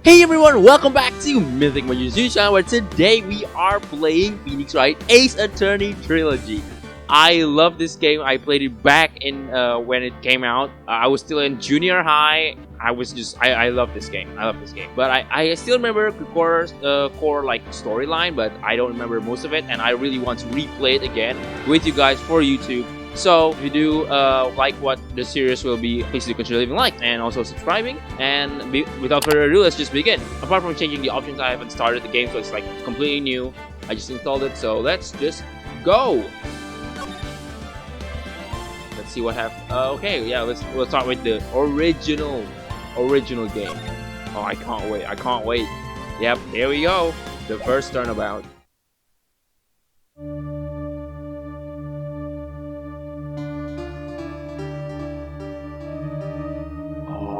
Hey everyone, welcome back to MythicMagician, where today we are playing Phoenix Wright Ace Attorney Trilogy. I love this game. I played it back in when it came out. I was still in junior high. I love this game. I love this game. But I still remember the core like storyline, but I don't remember most of it, and I really want to replay it again with you guys for YouTube. So if you do like what the series will be, please do consider leaving a like and also subscribing. And without further ado, let's just begin. Apart from changing the options, I haven't started the game, so it's like completely new. I just installed it, so let's just go. Let's see what happens. Okay, yeah, we'll start with the original game. Oh, I can't wait. I can't wait. Yep, here we go. The first turnabout.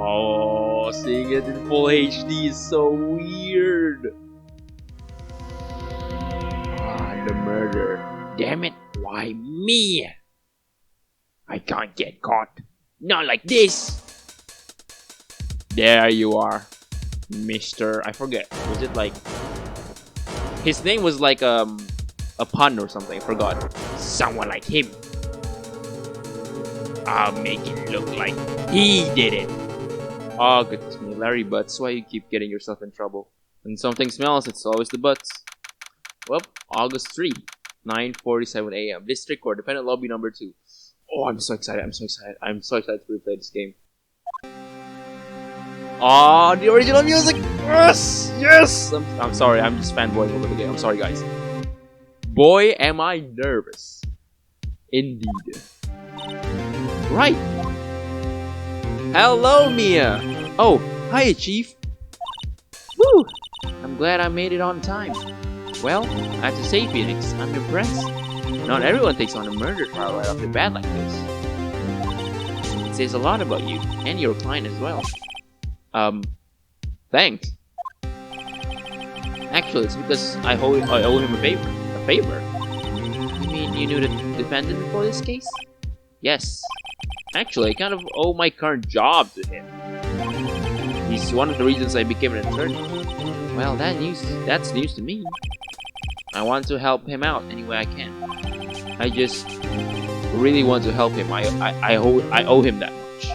Oh, seeing it in full HD is so weird. Ah, the murder. Damn it, why me? I can't get caught. Not like this. There you are, Mr. I forget. Was it like... His name was like a pun or something. I forgot. Someone like him. I'll make it look like he did it. Oh, goodness me, Larry Butts, why you keep getting yourself in trouble? When something smells, it's always the butts. Well, August 3, 9:47 a.m. District Court, Dependent Lobby number 2. Oh, I'm so excited, I'm so excited. I'm so excited to replay this game. Oh, the original music! Yes! Yes! I'm sorry, I'm just fanboying over the game. I'm sorry, guys. Boy, am I nervous. Indeed. Right. Hello, Mia. Oh, hi, Chief. Woo! I'm glad I made it on time. Well, I have to say, Phoenix, I'm impressed. Not everyone takes on a murder trial right off the bat like this. It says a lot about you, and your client as well. Thanks. Actually, it's because I owe him a favor. A favor? You mean you knew the defendant for this case? Yes. Actually, I kind of owe my current job to him. He's one of the reasons I became an attorney. Well, that's news to me. I want to help him out any way I can. I just really want to help him. I owe him that much.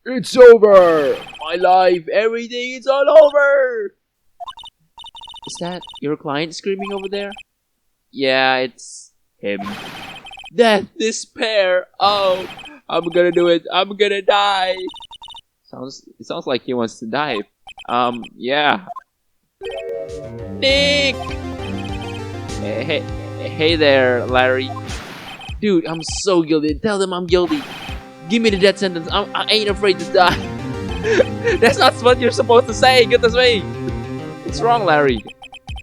It's over! My life, everything, it's all over! Is that your client screaming over there? Yeah, it's him. Death, despair. Oh, I'm gonna do it. I'm gonna die. It sounds like he wants to die. Yeah. Nick. Hey there, Larry. Dude, I'm so guilty. Tell them I'm guilty. Give me the death sentence. I ain't afraid to die. That's not what you're supposed to say. Goodness me. What's wrong, Larry?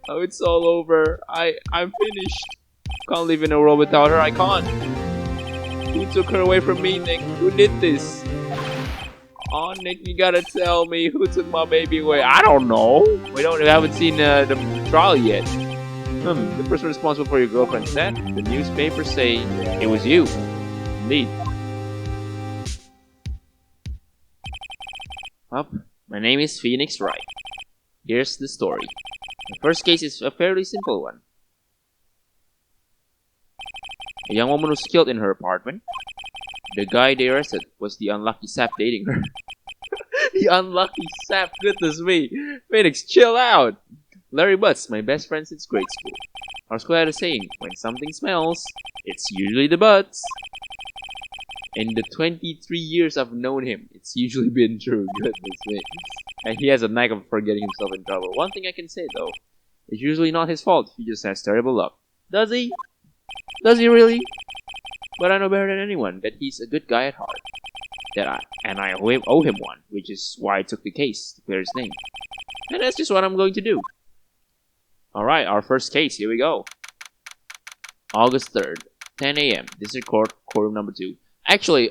Oh, it's all over. I'm finished. Can't live in a world without her. I can't. Who took her away from me, Nick? Who did this? Oh, Nick, you gotta tell me who took my baby away. I don't know. We haven't seen the trial yet. The person responsible for your girlfriend's death. The newspapers say it was you. Indeed. Well, my name is Phoenix Wright. Here's the story. The first case is a fairly simple one. A young woman was killed in her apartment. The guy they arrested was the unlucky sap dating her. The unlucky sap, goodness me. Phoenix, chill out. Larry Butts, my best friend since grade school. Our school had a saying, when something smells, it's usually the butts. In the 23 years I've known him, it's usually been true, goodness me. And he has a knack of forgetting himself in trouble. One thing I can say though, it's usually not his fault, he just has terrible luck. Does he? Does he really? But I know better than anyone that he's a good guy at heart. And I owe him one, which is why I took the case to clear his name. And that's just what I'm going to do. Alright, our first case, here we go. August 3rd, 10 a.m. District Court, courtroom number 2. Actually,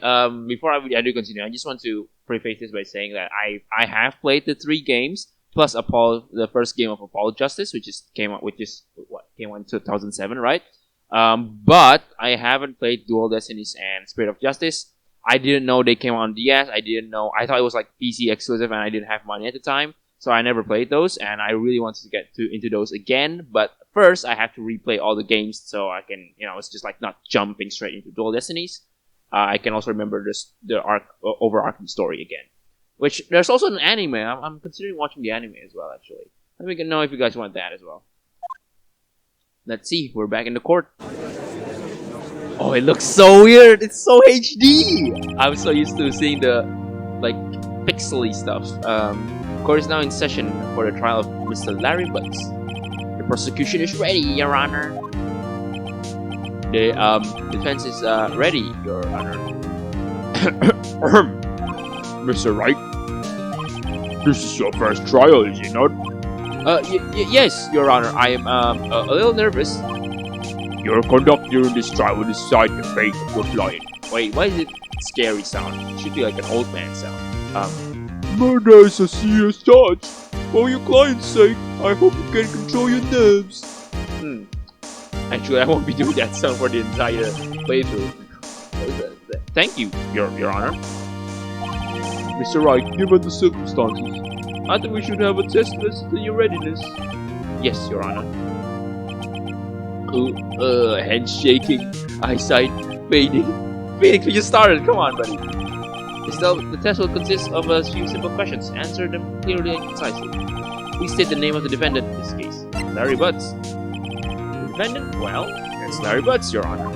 before I do continue, I just want to preface this by saying that I have played the 3 games, plus the first game of Apollo Justice, which came out in 2007, right? But I haven't played Dual Destinies and Spirit of Justice. I didn't know they came out on DS. I thought it was like PC exclusive and I didn't have money at the time. So I never played those, and I really wanted to get into those again. But first, I have to replay all the games so I can, it's just like not jumping straight into Dual Destinies. I can also remember the overarching story again. Which there's also an anime. I'm considering watching the anime as well. Actually, let me know if you guys want that as well. Let's see. We're back in the court. Oh, it looks so weird. It's so HD. I'm so used to seeing the like pixely stuff. Court is now in session for the trial of Mr. Larry Butts. The prosecution is ready, Your Honor. The defense is ready, Your Honor. Mr. Wright, this is your first trial, is it not? Yes, Your Honor. I am a little nervous. Your conduct during this trial will decide the fate of your client. Wait, why is it scary sound? It should be like an old man sound. Murder is a serious charge. For your client's sake, I hope you can control your nerves. Actually, I won't be doing that sound for the entire playthrough. Thank you, Your Honor. Mr. Wright, given the circumstances, I think we should have a test to your readiness. Yes, Your Honor. Head shaking, eyesight fading. Phoenix, we just started. Come on, buddy. The test will consist of a few simple questions. Answer them clearly and concisely. Please state the name of the defendant in this case. Larry Butts. The defendant? Well, that's Larry Butts, Your Honor.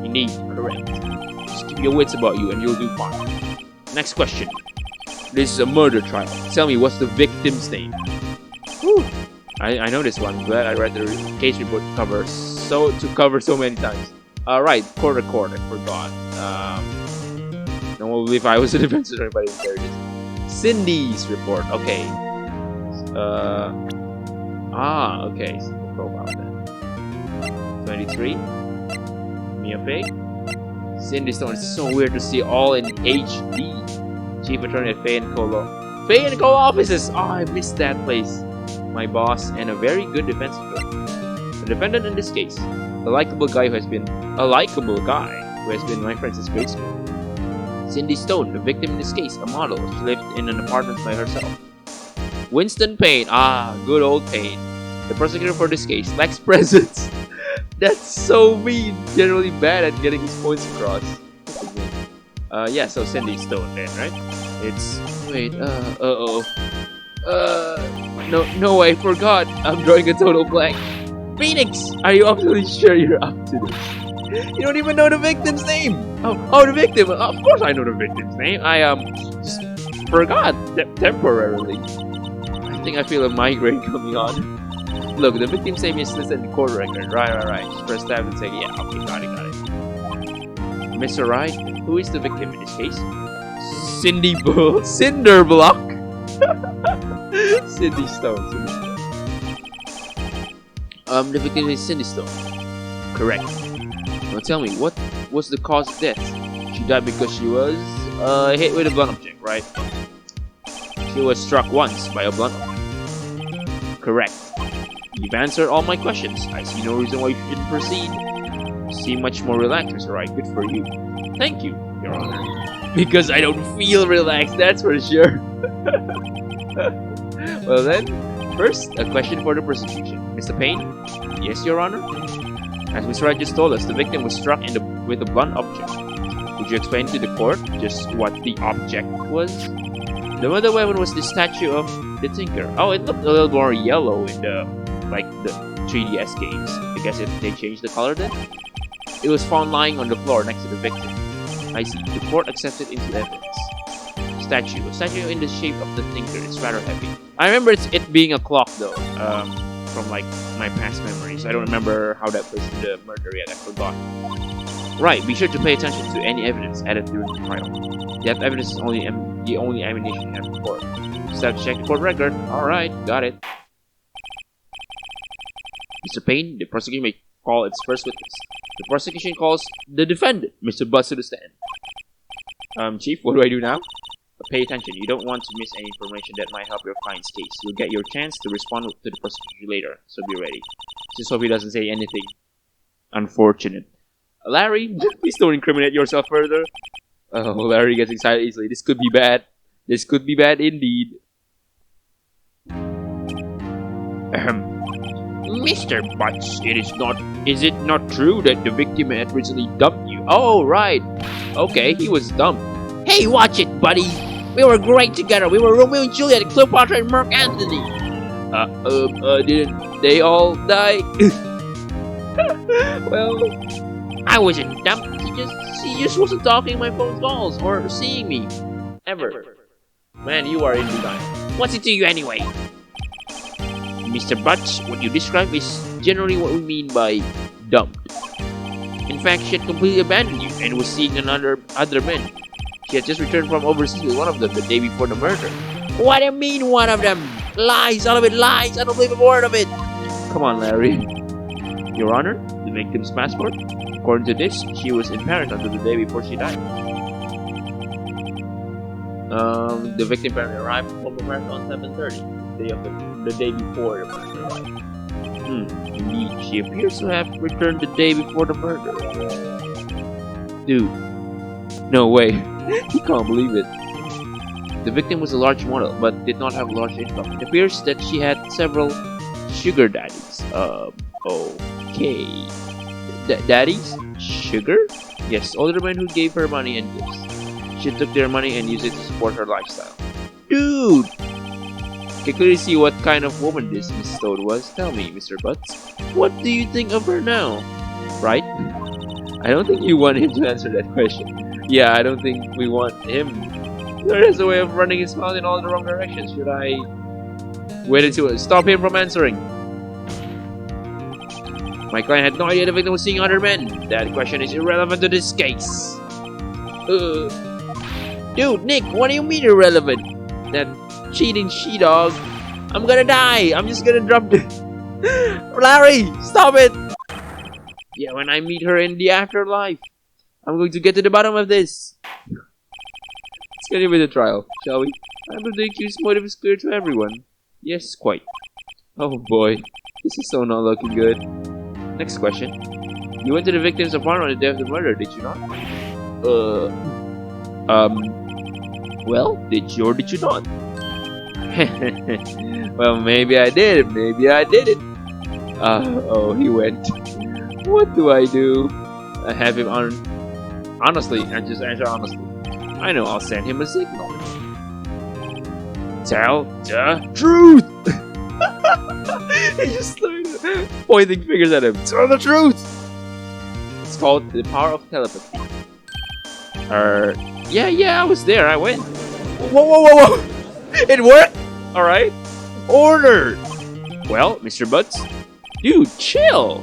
Indeed, correct. Just keep your wits about you and you'll do fine. Next question. This is a murder trial. Tell me, what's the victim's name? Whew. I know this one. Glad I read the case report cover so many times. Right, court record. I forgot. No one will believe I was a defense attorney, but there it is. Cindy's report. Okay. Okay. So the profile then. 23. Mia Fey. Cindy Stone. It's so weird to see all in HD. Chief Attorney at Fey & Co. Law. Fey & Co. offices! Oh, I missed that place. My boss and a very good defense attorney. The defendant in this case, a likable guy who has been my friend since grade school. Cindy Stone, the victim in this case, a model. She lived in an apartment by herself. Winston Payne, good old Payne. The prosecutor for this case lacks presence. That's so mean. Generally bad at getting his points across. Yeah, so Cindy Stone then, right? No, I forgot. I'm drawing a total blank. Phoenix, are you absolutely sure you're up to this? You don't even know the victim's name. Oh, the victim. Of course I know the victim's name. I just forgot temporarily. I think I feel a migraine coming on. Look, the victim's name is listed in the court record. Right. Just press tab and say, yeah, okay, got it. Mr. Wright, who is the victim in this case? Cinder Block. Cindy Stone. The victim is Cindy Stone. Correct. Now tell me, what was the cause of death? She died because she was hit with a blunt object, right? She was struck once by a blunt object. Correct. You've answered all my questions. I see no reason why you shouldn't proceed. You seem much more relaxed, Mr. Wright. Good for you. Thank you, Your Honor. Because I don't feel relaxed, that's for sure. Well then, first, a question for the prosecution. Mr. Payne? Yes, Your Honor? As Mr. Wright just told us, the victim was struck with a blunt object. Would you explain to the court just what the object was? The other weapon was the statue of the Tinker. Oh, it looked a little more yellow in the 3DS games. I guess if they changed the color then? It was found lying on the floor next to the victim. I see. The court accepted into evidence. A statue in the shape of the Tinker. It's rather heavy. I remember it being a clock though, from my past memories. I don't remember how that plays in the murder yet. I forgot. Right. Be sure to pay attention to any evidence added during the trial. That evidence is the only ammunition you have in court. Just have to check the court record. All right, got it. Mr. Payne, the prosecution may call its first witness. The prosecution calls the defendant, Mr. Butts, to the stand. Chief, what do I do now? Pay attention. You don't want to miss any information that might help your client's case. You'll get your chance to respond to the prosecution later, so be ready. Just hope he doesn't say anything unfortunate. Larry, please don't incriminate yourself further. Oh, Larry gets excited easily. This could be bad. This could be bad indeed. Mr. Butts, is it not true that the victim had recently dumped you? Oh, right. Okay, he was dumped. Hey, watch it, buddy. We were great together. We were Romeo and Juliet, Cleopatra and Mark Antony. Didn't they all die? Well, I wasn't dumped. She just wasn't talking my phone calls or seeing me. Ever. Man, you are in design. What's it to you anyway? Mr. Butts, what you describe is generally what we mean by dumped. In fact, she had completely abandoned you and was seeing other men. She had just returned from overseas with one of them the day before the murder. What do you mean, one of them? Lies, all of it lies. I don't believe a word of it. Come on, Larry. Your Honor, the victim's passport? According to this, she was in Paris until the day before she died. The victim apparently arrived from Paris on 7:30, the day before the murder arrived. Indeed, she appears to have returned the day before the murder. Dude, no way. He can't believe it. The victim was a large model, but did not have a large income. It appears that she had several sugar daddies. Okay. Daddies? Sugar? Yes, older men who gave her money and gifts. She took their money and used it to support her lifestyle. Dude! I can clearly see what kind of woman this Miss Toad was. Tell me, Mr. Butts, what do you think of her now? Right? I don't think you want him to answer that question. Yeah, I don't think we want him. There is a way of running his mouth in all the wrong directions. Should I wait until stop him from answering? My client had no idea the victim was seeing other men. That question is irrelevant to this case. Dude, Nick, what do you mean irrelevant? That cheating she-dog. I'm gonna die. I'm just gonna drop the... Larry, stop it. Yeah, when I meet her in the afterlife, I'm going to get to the bottom of this. Let's get into the trial, shall we? I believe the accused's motive is clear to everyone. Yes, quite. Oh boy, this is so not looking good. Next question. You went to the victim's apartment on the day of the murder, did you not? Well, did you or did you not? Well, maybe I did, maybe I didn't. Oh, he went. What do? I have him on... Honestly, I just answer honestly. I know, I'll send him a signal. Tell the truth! He just started pointing fingers at him. Tell the truth! It's called the power of telepathy. Yeah, I was there, I went. Whoa! It worked! Alright. Order! Well, Mr. Butts? Dude, chill!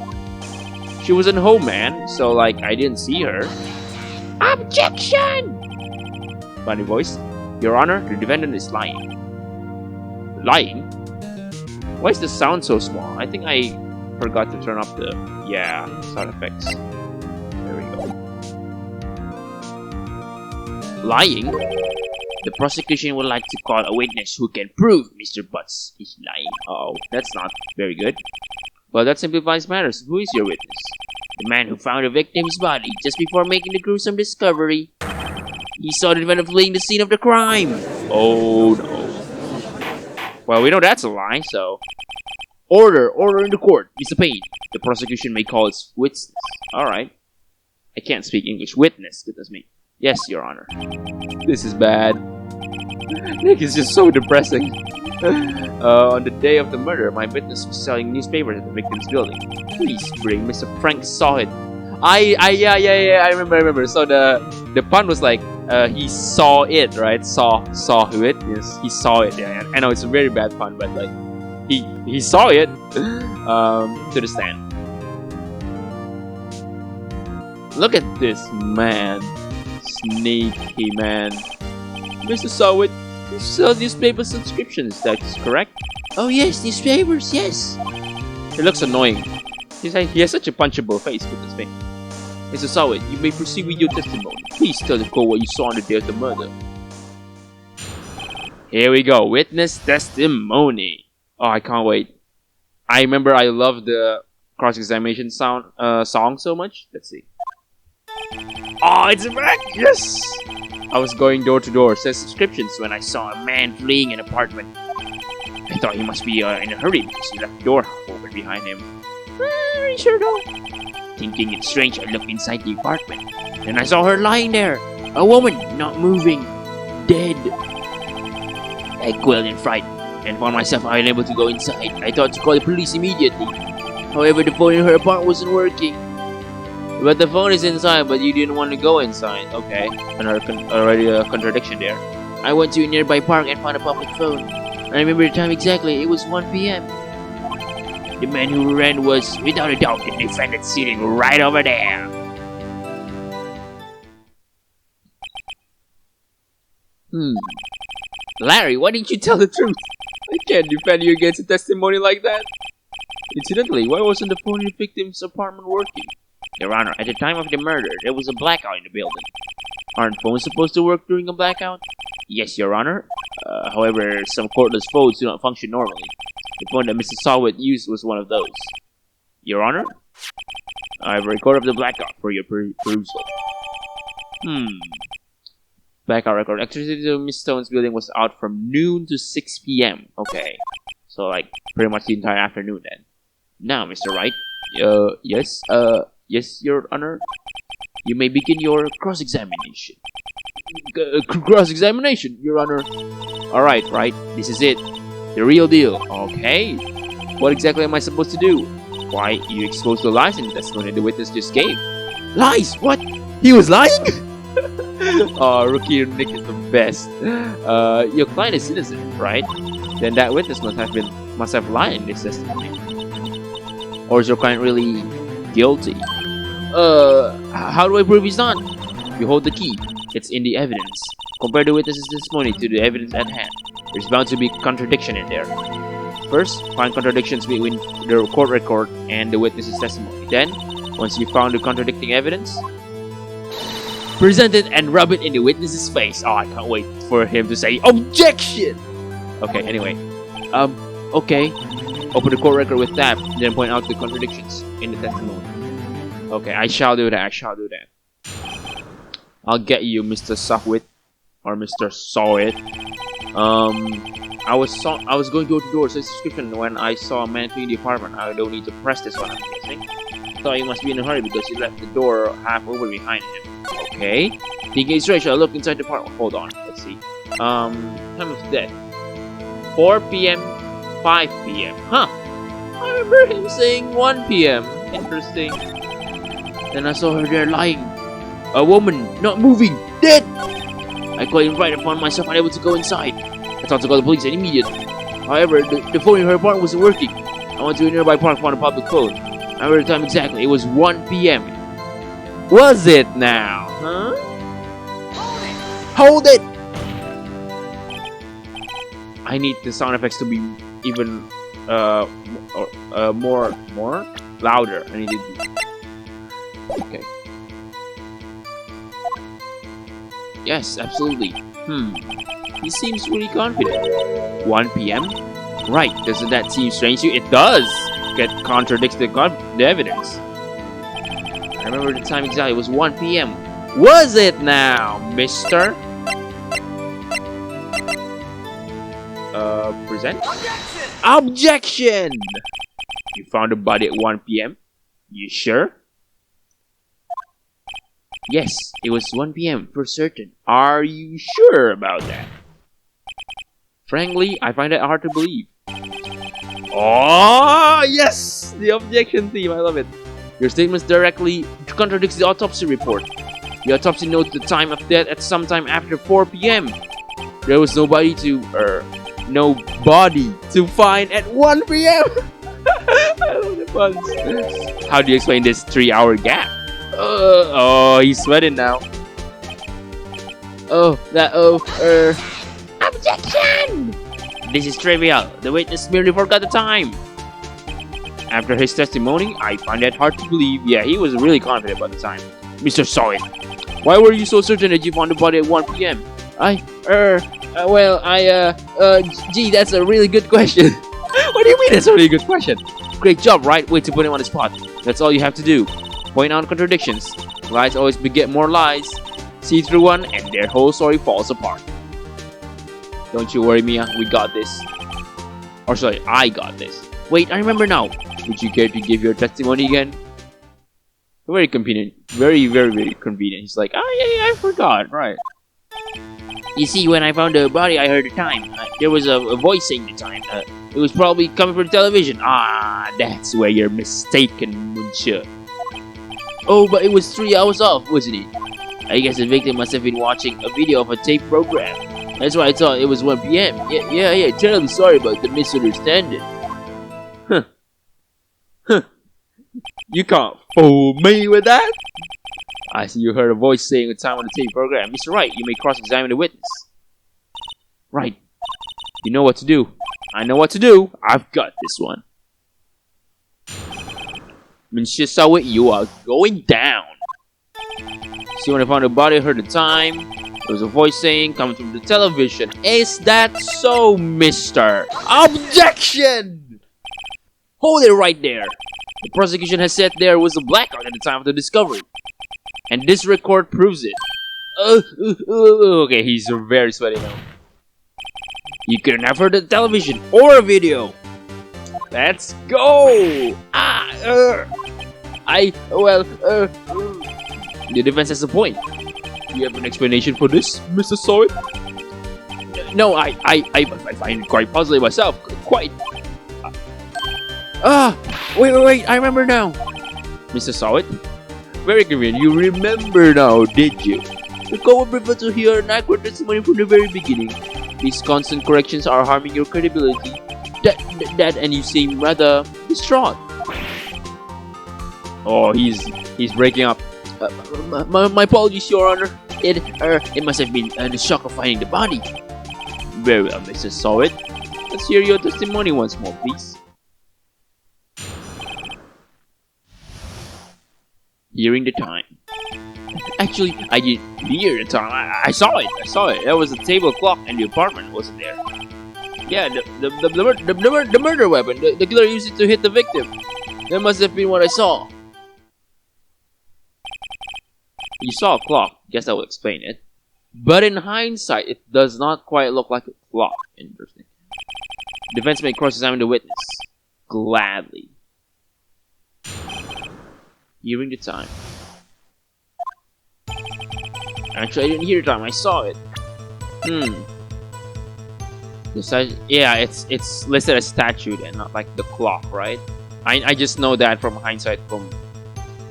She wasn't home, man, so like, I didn't see her. Objection! Funny voice. Your Honor, the defendant is lying. Lying? Why is the sound so small? I think I forgot to turn off the... Yeah, sound effects. There we go. Lying? The prosecution would like to call a witness who can prove Mr. Butts is lying. Uh-oh, that's not very good. Well, that simplifies matters. Who is your witness? The man who found the victim's body just before making the gruesome discovery. He saw the defendant fleeing the scene of the crime. Oh no. Well, we know that's a lie, so... Order in the court. Mr. Payne. The prosecution may call its witness. Alright. I can't speak English. Witness, goodness me. Yes, Your Honor. This is bad. Nick is just so depressing. On the day of the murder, my witness was selling newspapers at the victim's building. Please bring Mr. Frank saw it. Yeah, I remember. So the pun was like, he saw it, right? Saw it. Yes, he saw it. Yeah, I know it's a very bad pun, but like, he saw it. To the stand. Look at this man, sneaky man. Mr. Sawit, you sell newspaper subscriptions, that's correct? Oh yes, newspapers, yes. He looks annoying. He has such a punchable face, goodness me. Mr. Sawit, you may proceed with your testimony. Please tell the court what you saw on the day of the murder. Here we go, witness testimony. Oh, I can't wait. I remember I loved the cross-examination song so much. Let's see. Oh, it's back! Yes! I was going door to door, says subscriptions, when I saw a man fleeing an apartment. I thought he must be in a hurry because he left the door open behind him. Are you sure though? Thinking it's strange, I looked inside the apartment. And I saw her lying there. A woman, not moving. Dead. I quailed in fright and found myself unable to go inside. I thought to call the police immediately. However, the phone in her apartment wasn't working. But the phone is inside, but you didn't want to go inside. Okay, already a contradiction there. I went to a nearby park and found a public phone. I remember the time exactly. It was 1 p.m. The man who ran was, without a doubt, the defendant sitting right over there. Larry, why didn't you tell the truth? I can't defend you against a testimony like that. Incidentally, why wasn't the phone in the victim's apartment working? Your Honor, at the time of the murder, there was a blackout in the building. Aren't phones supposed to work during a blackout? Yes, Your Honor. However, some cordless phones do not function normally. The phone that Mr. Sawit used was one of those. Your Honor? I have a record of the blackout for your perusal. Blackout record. Electricity to Miss Stone's building was out from noon to 6 p.m. Okay. So, like, pretty much the entire afternoon then. Now, Mr. Wright. Yes? Yes, Your Honor? You may begin your cross-examination. Cross-examination, Your Honor. Alright, right. This is it. The real deal. Okay. What exactly am I supposed to do? Why, you exposed the lies in the testimony the witness just gave. Lies? What? He was lying? Oh, Rookie Nick is the best. Your client is innocent, right? Then that witness must have lied in this testimony. Or is your client really guilty? How do I prove he's not? You hold the key. It's in the evidence. Compare the witness's testimony to the evidence at hand. There's bound to be contradiction in there. First, find contradictions between the court record and the witness's testimony. Then, once you found the contradicting evidence, present it and rub it in the witness's face. Oh, I can't wait for him to say objection. Okay, anyway. Okay. Open the court record with tab, then point out the contradictions in the testimony. Okay, I shall do that. I'll get you, Mr. Sawit, or Mr. Sawit. I was going door to door, so description when I saw a man cleaning the apartment. I don't need to press this one, I'm guessing. Thought he must be in a hurry because he left the door half open behind him. Okay. Thinking straight, I look inside the apartment. Hold on, let's see. Time of death. 4 p.m. 5 p.m. Huh. I remember him saying 1 p.m. Interesting. Then I saw her there lying. A woman, not moving, dead! I called in Wright and found myself unable to go inside. I thought to call the police immediately. However, the phone in her apartment wasn't working. I went to a nearby park and found a public phone. I remember the time exactly. It was 1 p.m. Was it now? Huh? Hold it! I need the sound effects to be even more louder. I need it. Okay. Yes, absolutely. He seems really confident. 1 p.m. Right? Doesn't that seem strange to you? It does. It contradicts the evidence. I remember the time exactly. It was 1 p.m. Was it now, Mister? Present. Objection! You found the body at 1 p.m. You sure? Yes, it was 1 p.m. for certain. Are you sure about that? Frankly, I find that hard to believe. Oh, yes! The objection theme, I love it. Your statement directly contradicts the autopsy report. The autopsy notes the time of death at some time after 4 p.m. There was no body to find at 1 p.m. I love the puns. How do you explain this 3-hour gap? Oh, he's sweating now. Objection! This is trivial. The witness merely forgot the time. After his testimony, I find that hard to believe. Yeah, he was really confident about the time. Mr. Sawit, why were you so certain that you found the body at 1 p.m.? Gee, that's a really good question. What do you mean that's a really good question? Great job, right? Way to put him on the spot. That's all you have to do. Point out contradictions. Lies always beget more lies. See through one, and their whole story falls apart. Don't you worry, Mia. We got this. Or sorry, I got this. Wait, I remember now. Would you care to give your testimony again? Very convenient. Very, very, very convenient. He's like, oh yeah, I forgot. Right. You see, when I found the body, I heard the time. There was a voice saying the time. It was probably coming from the television. Ah, that's where you're mistaken, Monsieur. Oh, but it was 3 hours off, wasn't it? I guess the victim must have been watching a video of a tape program. That's why I thought it was 1 p.m. Yeah, terribly sorry about the misunderstanding. Huh. You can't fool me with that. I see you heard a voice saying the time on the tape program. Mr. Wright, you may cross-examine the witness. Right. You know what to do. I know what to do. I've got this one. Monsieur Sawit, you are going down. See, when I found the body, I heard the time. There was a voice saying, coming from the television. Is that so, mister? Objection! Hold it right there. The prosecution has said there was a blackout at the time of the discovery. And this record proves it. Okay, he's very sweaty now. You couldn't have heard the television or a video. Let's go! The defense has a point. Do you have an explanation for this, Mr. Sawit? No, I find it quite puzzling myself. Quite. Wait, I remember now. Mr. Sawit? Very convenient. You remember now, did you? The court would prefer to hear an accurate testimony from the very beginning. These constant corrections are harming your credibility. That and you seem rather distraught. Oh, he's breaking up. My apologies, Your Honor. It must have been the shock of finding the body. Very well, Mr. Sawit. Let's hear your testimony once more, please. Hearing the time. Actually, I didn't hear the time. I saw it. There was a table clock in the apartment, wasn't there? Yeah, the murder weapon. The killer used it to hit the victim. That must have been what I saw. You saw a clock. Guess that will explain it. But in hindsight, it does not quite look like a clock. Interesting. Defense may cross-examine the witness. Gladly. Hearing the time. Actually, I didn't hear the time. I saw it. Yeah, it's listed as statute and not like the clock, right? I just know that from hindsight from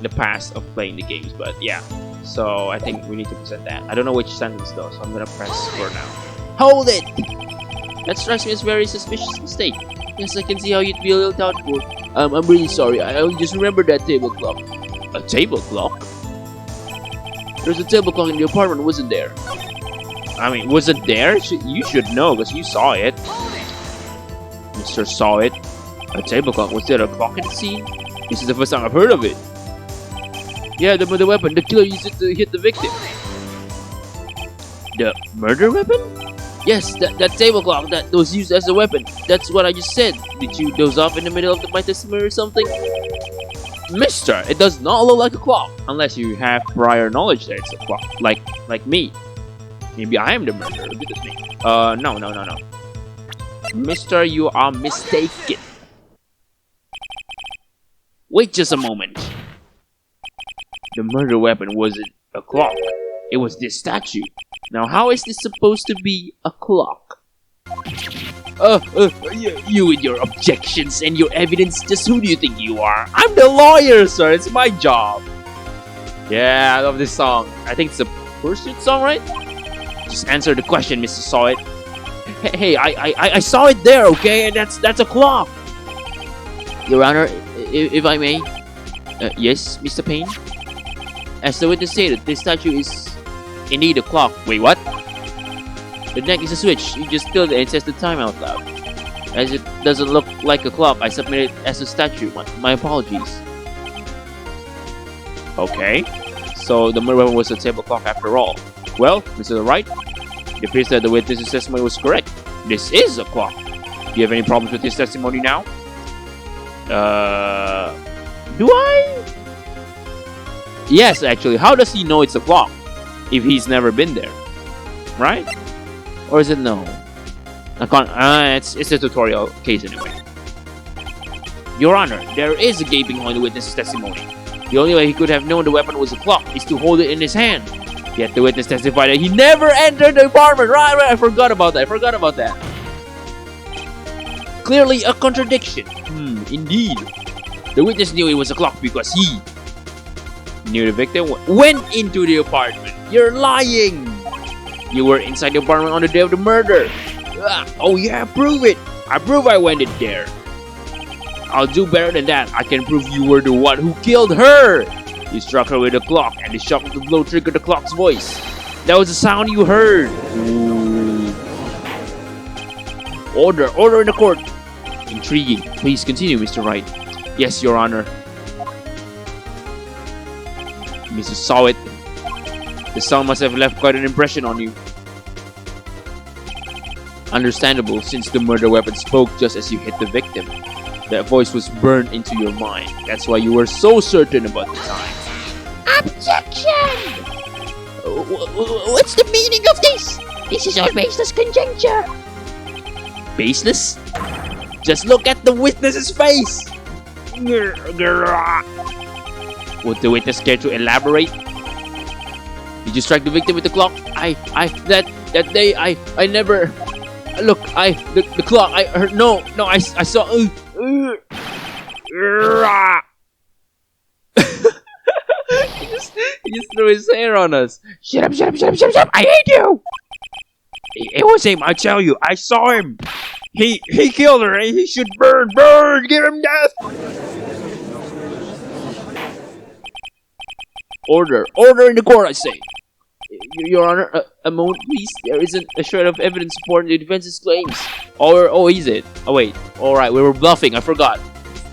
the past of playing the games, but yeah. So I think we need to present that. I don't know which sentence though, so I'm gonna press for now. Hold it! That strikes me as a very suspicious mistake. Yes, I can see how you'd be a little doubtful. I'm really sorry. I just remembered that table clock. A table clock? There's a table clock in the apartment, wasn't there? I mean, was it there? You should know, because you saw it. Mr. Saw it. A table clock? Was there a clock in the scene? This is the first time I've heard of it. Yeah, the murder weapon. The killer used it to hit the victim. The murder weapon? Yes, that table clock that was used as a weapon. That's what I just said. Did you doze off in the middle of my testimony or something? Mister, it does not look like a clock. Unless you have prior knowledge that it's a clock. Like me. Maybe I am the murderer. Look at me. No. Mister, you are mistaken. Wait just a moment. The murder weapon wasn't a clock. It was this statue. Now, how is this supposed to be a clock? You with your objections and your evidence, just who do you think you are? I'm the lawyer, sir. It's my job. Yeah, I love this song. I think it's a pursuit song, right? Just answer the question, Mr. Sawit. Hey, I saw it there, okay? And that's a clock. Your Honor, if I may. Yes, Mr. Payne? As the witness stated, this statue is indeed a clock. Wait, what? The neck is a switch. You just tilt it and it says the time out loud. As it doesn't look like a clock, I submit it as a statue. My apologies. Okay. So the murder weapon was a table clock after all. Well, Mr. Wright, it appears that the witness's testimony was correct. This is a clock. Do you have any problems with his testimony now? Do I? Yes, actually. How does he know it's a clock if he's never been there? Right? Or is it no? It's a tutorial case anyway. Your Honor, there is a gaping hole in the witness's testimony. The only way he could have known the weapon was a clock is to hold it in his hand. Yet the witness testified that he never entered the apartment. Right, I forgot about that. Clearly a contradiction. Indeed. The witness knew it was a clock because he knew the victim went into the apartment. You're lying. You were inside the apartment on the day of the murder. Oh yeah, prove it. I prove I went in there. I'll do better than that. I can prove you were the one who killed her. You struck her with a clock, and the shock of the blow triggered the clock's voice. That was the sound you heard. Ooh. Order in the court. Intriguing. Please continue, Mr. Wright. Yes, Your Honor. Mr. Saw it. The sound must have left quite an impression on you. Understandable, since the murder weapon spoke just as you hit the victim. That voice was burned into your mind. That's why you were so certain about the time. Objection! What's the meaning of this? This is all baseless conjecture. Baseless? Just look at the witness's face! Would the witness care to elaborate? Did you strike the victim with the clock? That day, I never... Look, the clock, I heard, no, I saw... he just threw his hair on us. Shut up, I hate you! It was him, I tell you, I saw him. He killed her, and he should burn, give him death. Order in the court, I say. Your Honor, a moment, please. There isn't a shred of evidence supporting the defense's claims. Oh, is it? Oh, wait. Alright, we were bluffing. I forgot.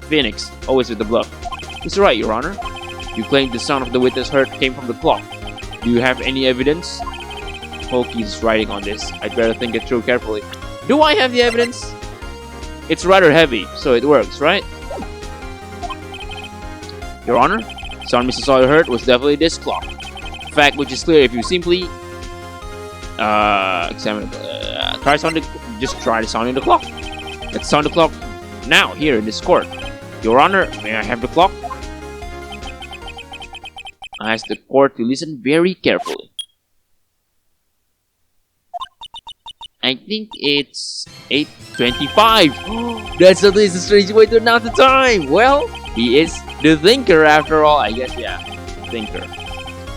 Phoenix, always with the bluff. It's right, Your Honor. You claimed the sound of the witness heard came from the clock. Do you have any evidence? Pokey's writing on this. I'd better think it through carefully. Do I have the evidence? It's rather heavy, so it works, right? Your Honor, the sound Mr. Sawyer heard was definitely this clock. Fact which is clear if you simply examine try sounding the clock. Let's sound the clock now here in this court. Your Honor, may I have the clock? I ask the court to listen very carefully. I think it's 8:25. That's at least a strange way to announce the time. Well, he is the thinker after all. I guess, yeah, thinker.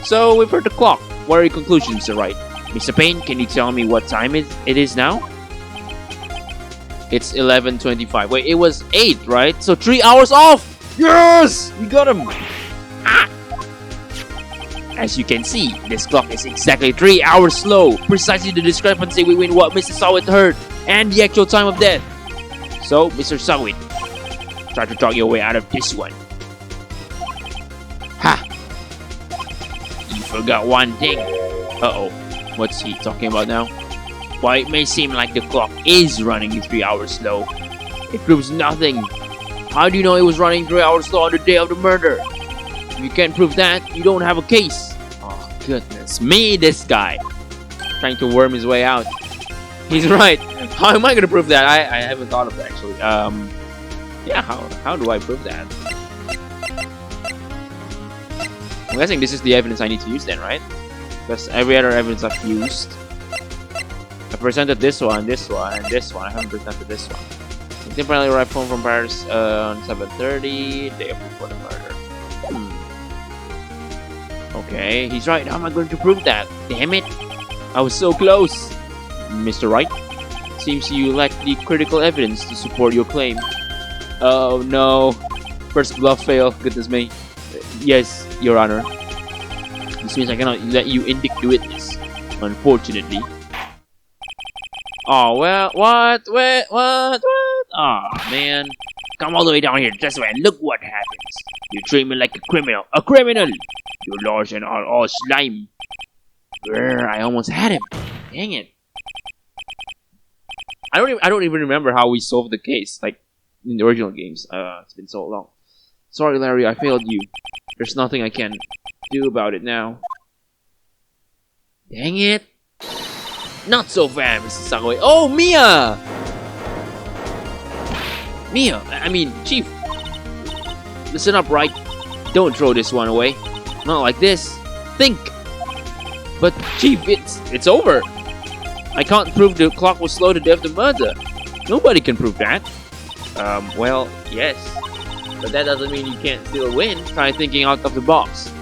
So, we've heard the clock. What are your conclusions, Mr. Wright? Mr. Payne, can you tell me what time it is now? It's 11:25. Wait, it was 8, right? So 3 hours off! Yes! We got him! Ah! As you can see, this clock is exactly 3 hours slow. Precisely the discrepancy between what Mr. Sawit heard and the actual time of death. So, Mr. Sawit, try to talk your way out of this one. Ha! You forgot one thing. Uh-oh. What's he talking about now? While it may seem like the clock is running 3 hours slow, it proves nothing. How do you know it was running 3 hours slow on the day of the murder? If you can't prove that, you don't have a case. Oh, goodness me, this guy. Trying to worm his way out. He's right. How am I gonna prove that? I haven't thought of that, actually. Yeah, how do I prove that? I'm guessing this is the evidence I need to use then, right? Because every other evidence I've used, I presented this one, and this one. I haven't presented this one. Temporarily arrived home from Paris on 7:30, day before the murder. Okay, he's right. How am I going to prove that? Damn it! I was so close. Mr. Wright, seems you lack the critical evidence to support your claim. Oh no! First bluff fail. Goodness me. Yes, Your Honor. This means I cannot let you indict the witness. Unfortunately. Oh, well, what? Wait, what? Aw, man. Come all the way down here this way and look what happens. You treat me like a criminal. A criminal! Your laws and are all slime. Grr, I almost had him. Dang it. I don't even remember how we solved the case, like, in the original games. It's been so long. Sorry, Larry, I failed you. There's nothing I can do about it now. Dang it. Not so fast, Mrs. Sakaway. Oh, Mia! Mia, I mean, Chief. Listen up, Wright. Don't throw this one away. Not like this. Think. But, Chief, it's over. I can't prove the clock was slow to death the murder. Nobody can prove that. Well, yes. But that doesn't mean you can't still win. Try thinking out of the box.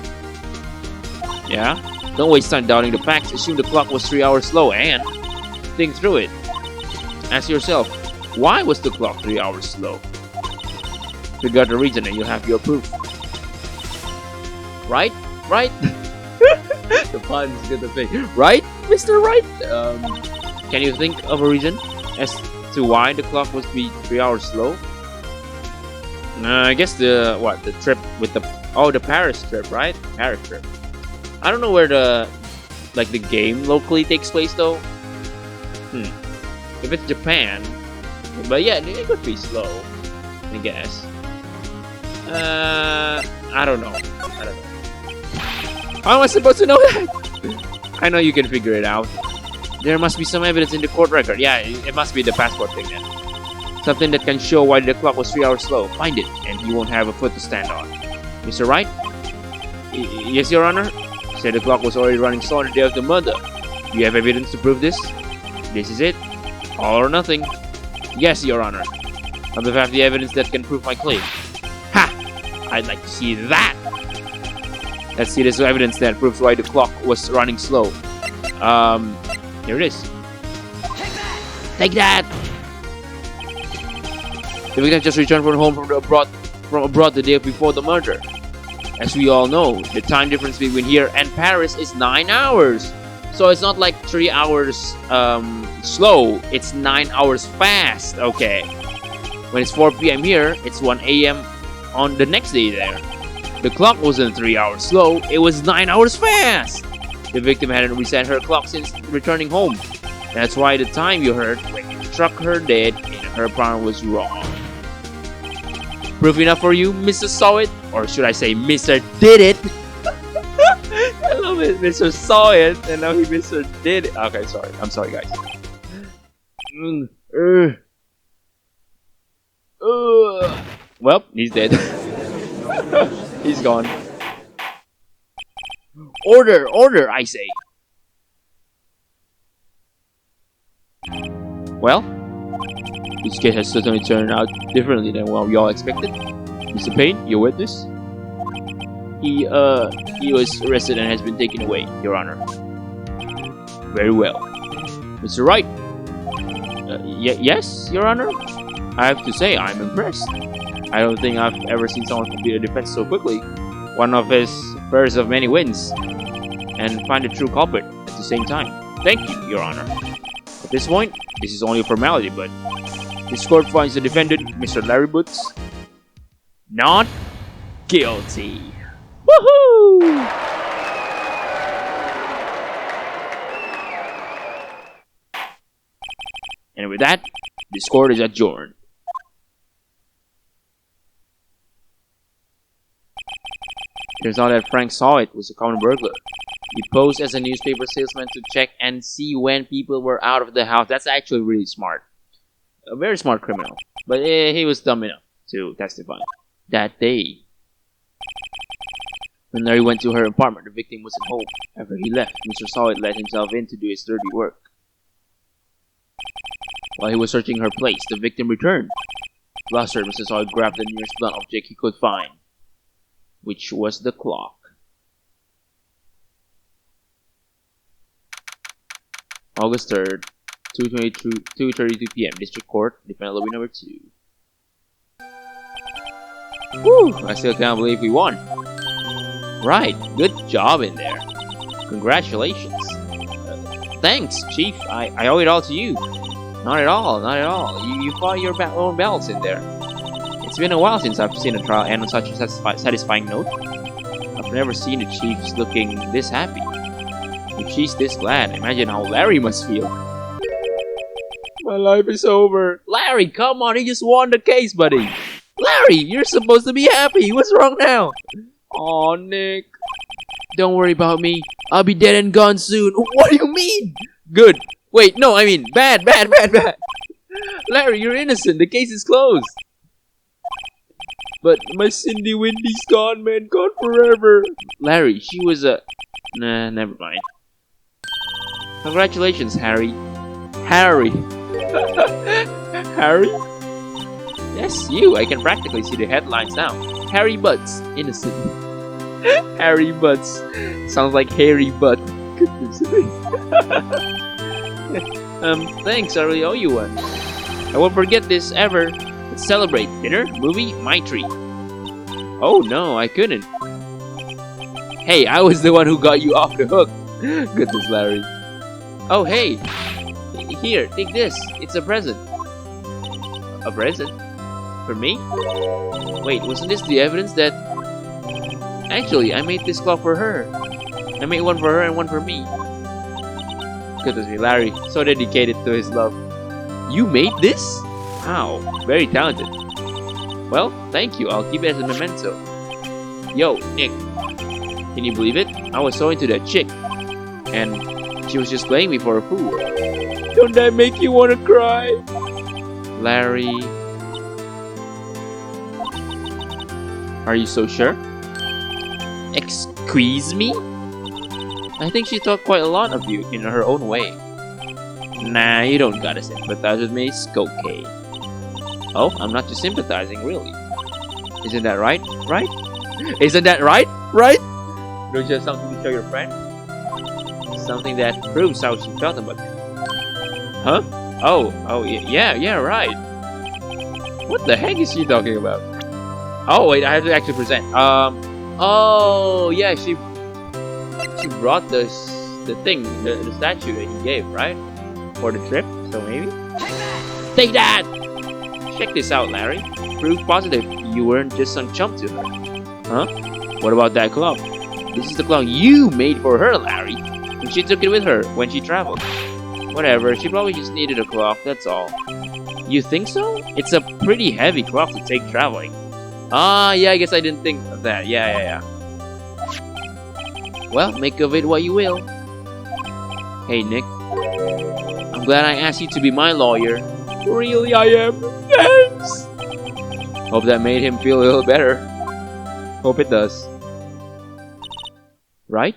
Yeah? Don't waste time doubting the facts. Assume the clock was 3 hours slow and think through it. Ask yourself, why was the clock 3 hours slow? Figure out the reason and you'll have your proof. Right? Right? The pun's gonna say, right, Mr. Wright? Can you think of a reason as to why the clock was be 3 hours slow? I guess the trip with the Paris trip, right? Paris trip. I don't know where the game locally takes place though. If it's Japan, but yeah, it could be slow, I guess. I don't know. How am I supposed to know that? I know you can figure it out. There must be some evidence in the court record. Yeah, it must be the passport thing then. Something that can show why the clock was 3 hours slow. Find it, and you won't have a foot to stand on. Mr. Wright? Yes, Your Honor? Said the clock was already running slow on the day of the murder. Do you have evidence to prove this? This is it. All or nothing. Yes, Your Honor. I have the evidence that can prove my claim. Ha! I'd like to see that! Let's see this evidence that proves why the clock was running slow. Here it is. Take that! The victim just returned from home from abroad the day before the murder. As we all know, the time difference between here and Paris is 9 hours. So it's not like 3 hours slow, it's 9 hours fast. Okay. When it's 4 p.m. here, it's 1 a.m. on the next day there. The clock wasn't 3 hours slow, it was 9 hours fast. The victim hadn't reset her clock since returning home. That's why the time you heard when you struck her dead in her apartment was wrong. Proof enough for you, Mr. Saw It? Or should I say Mr. Did It? I love it. Mr. Saw It and now he Mr. Did It. Okay, sorry. I'm sorry, guys. Well, he's dead. He's gone. Order! Order, I say! Well, this case has certainly turned out differently than what we all expected. Mr. Payne, your witness? He was arrested and has been taken away, Your Honor. Very well. Mr. Wright? Yes, Your Honor? I have to say, I'm impressed. I don't think I've ever seen someone complete a defense so quickly. One of his first of many wins. And find the true culprit at the same time. Thank you, Your Honor. At this point, this is only a formality, but this court finds the defendant, Mr. Larry Boots, not guilty. Woohoo! And with that, this court is adjourned. Turns out that Frank Saw It was a common burglar. He posed as a newspaper salesman to check and see when people were out of the house. That's actually really smart. A very smart criminal. But he was dumb enough to testify. That day, when Larry went to her apartment, the victim wasn't home. After he left, Mr. Saw It let himself in to do his dirty work. While he was searching her place, the victim returned. Flustered, Mr. Saw It grabbed the nearest blunt object he could find, which was the clock. August 3rd, 2:32 p.m. District Court, defendant lobby number 2. Woo! I still can't believe we won. Right, good job in there. Congratulations. Thanks, Chief. I owe it all to you. Not at all, not at all. You fought your own battles in there. It's been a while since I've seen a trial end on such a satisfying note. I've never seen the Chiefs looking this happy. If she's this glad, imagine how Larry must feel. My life is over. Larry, come on, he just won the case, buddy. Larry, you're supposed to be happy. What's wrong now? Aw, Nick. Don't worry about me. I'll be dead and gone soon. What do you mean? Good. Wait, no, I mean, bad. Larry, you're innocent. The case is closed. But my Cindy Windy's gone, man. Gone forever. Larry, she was a... Nah, never mind. Congratulations, Harry. Harry. Harry? Yes, you. I can practically see the headlines now. Harry Butts, innocent. Harry Butts. Sounds like Harry Butt. Goodness. Thanks, I really owe you one. I won't forget this ever. Let's celebrate. Dinner, movie, my treat. Oh no, I couldn't. Hey, I was the one who got you off the hook. Goodness, Larry. Oh, hey. Here, take this. It's a present. A present? For me? Wait, wasn't this the evidence that... Actually, I made this clock for her. I made one for her and one for me. Goodness me, Larry. So dedicated to his love. You made this? Wow, very talented. Well, thank you. I'll keep it as a memento. Yo, Nick. Can you believe it? I was so into that chick. And she was just playing me for a fool. Don't that make you want to cry? Larry... Are you so sure? Excuse me? I think she thought quite a lot of you in her own way. Nah, you don't gotta sympathize with me, Skokey. Oh, I'm not just sympathizing, really. Isn't that right? Right? Isn't that right? Right? Don't you have something to show your friend? Something that proves how she felt about it. Huh? Oh, yeah, right. What the heck is she talking about? Oh, wait, I have to actually present. Oh, yeah, she brought the thing, the statue that he gave, right? For the trip, so maybe? Take that! Check this out, Larry. Proof positive you weren't just some chump to her. Huh? What about that clock? This is the clock you made for her, Larry. And she took it with her when she traveled. Whatever, she probably just needed a clock, that's all. You think so? It's a pretty heavy clock to take traveling. Ah, yeah, I guess I didn't think of that. Yeah. Well, make of it what you will. Hey, Nick. I'm glad I asked you to be my lawyer. Really, I am. Thanks. Hope that made him feel a little better. Hope it does. Right?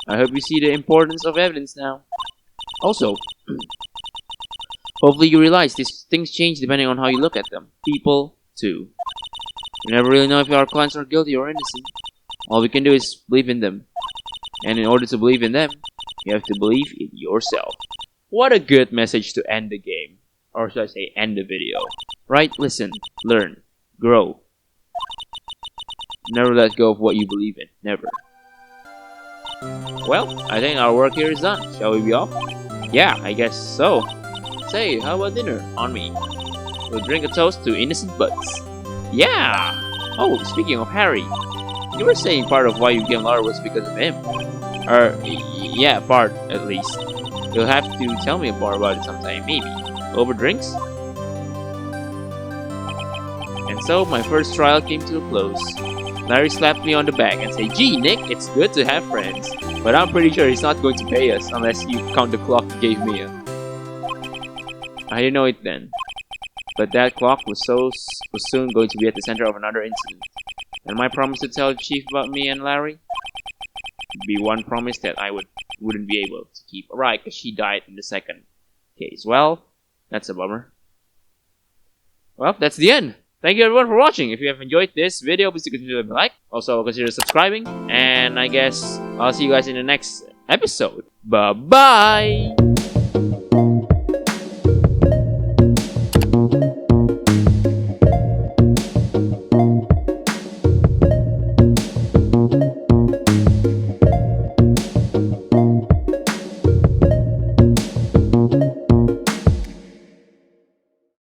I hope you see the importance of evidence now. Also, hopefully you realize these things change depending on how you look at them. People, too. You never really know if our clients are guilty or innocent. All we can do is believe in them. And in order to believe in them, you have to believe in yourself. What a good message to end the game. Or should I say, end the video. Right? Listen, learn, grow. Never let go of what you believe in. Never. Well, I think our work here is done. Shall we be off? Yeah, I guess so. Say, how about dinner? On me. We'll drink a toast to innocent butts. Yeah! Oh, speaking of Harry, you were saying part of why you became Laura was because of him. Yeah, part, at least. You'll have to tell me more about it sometime, maybe. Over drinks? And so, my first trial came to a close. Larry slapped me on the back and said, "Gee, Nick, it's good to have friends. But I'm pretty sure he's not going to pay us unless you count the clock he gave me." I didn't know it then. But that clock was soon going to be at the center of another incident. And my promise to tell the chief about me and Larry would be one promise that I wouldn't be able to keep. Right, because she died in the second case. Well, that's a bummer. Well, that's the end. Thank you everyone for watching. If you have enjoyed this video, please consider leaving a like. Also, consider subscribing. And I guess I'll see you guys in the next episode. Bye-bye!